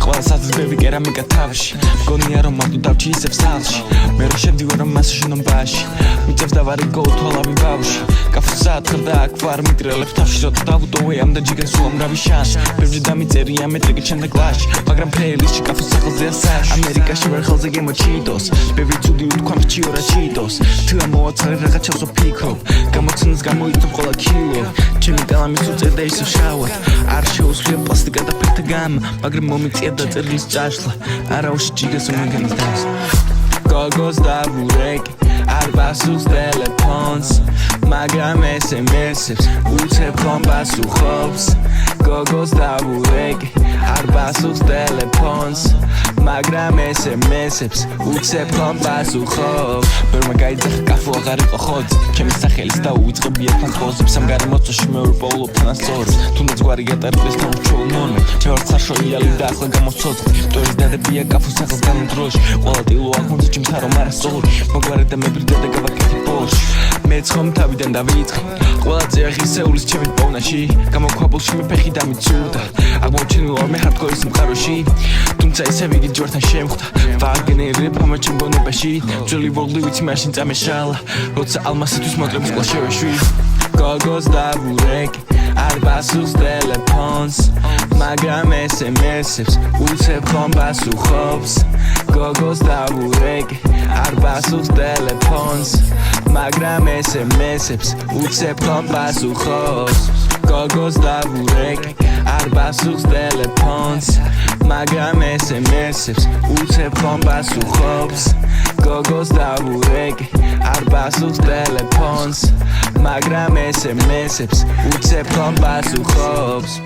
ყველა საზრდები კერამიკა თავში მგონია რომ მარტო დავჭი ისევ სახლში მე რო შევდივარ მას შენობაში მიწევს დავარი გოუთოლავი ბავში კაფეს საათქარ და აქ ვარ მიტრელებს თავში როცა დავუტოვე ამდენ ჯიგას უამრავი შანსი ბევრი დამიწერია მეტრიკი ჩემ და კლასში მაგრამ პლეილისტში კაფეს სახელზეა საში ამერიკაში ვერ ხელზე გემოჩიტოს ბევრი ცუდი უთქვა მრჩიო რა ჩიტოს თუ ამოვაცხარე რაღაცას ვფიქრობ გამოცნას გამოიწვევ ყველა კილო ჩემი კალამის უწევდა ისევ შავად არ შეუსვლია პლასტიკა და ფერთა გამა მაგრამ მომიწია და წერლის წაშლა არავის ჯიგას უმაგენის დას გოგოს დაბურეკი არ პასუხს ტელეფონს მაგრამ SMS-ებს უცებ ხომ პასუხობს გოგოს დაბურეკი არ პასუხს ტელეფონს მაგრამ SMS-ებს უცებ ხომ პასუხობს ბევრმა გაიძახა კაფე აღარ იყო ხოძი ჩემი სახელის დაუვიწყებია თან პოზებს ამ გარემოცოში მეორე პოულობ თანასწორებს თუნდაც გვარი გატარდეს თავჩულ ნორმე ჩემ საშოიალი და ახლა გამოცოცხლი მტვერის დადებია კაფის სახელს განდროში ყველა ტილო ახონდა ჩემს არო მარასწორი მოგვარე და მებრიდა და გავაკეთე პოში მეც ხომ თავიდან დავიწყე ყველა წიაღისეულის ჩემი პოვნაში გამოქვაბულში მე ფეხი დამიცურდა აღმოჩენილ ორმე ჰარდკორის მყაროში თუმცა ისევ იგი ჯვართან შემხვდა ვაგნერებ ამ ჩემ გონებაში ძველი ვორლდი ვიცი მაშინ წამეშალა როცა ალმასისთვის მოტრებს კლაშევეში გოგოს დაბურეკი არ პასუხს ტელეფონს მაგრამ SMS-ებს უცებ ხომ პასუხობს გოგოს დაბურეკი არ პასუხს ტელეფონს მაგრამ SMS-ებს უცებ ხომ პასუხობს გოგოს დაბურეკი არ პასუხს ტელეფონს მაგრამ SMS-ებს უცებ ხომ პასუხობს გოგოს დაბურეკი არ პასუხს ტელეფონს მაგრამ SMS-ებს უცებ ხომ პასუხობს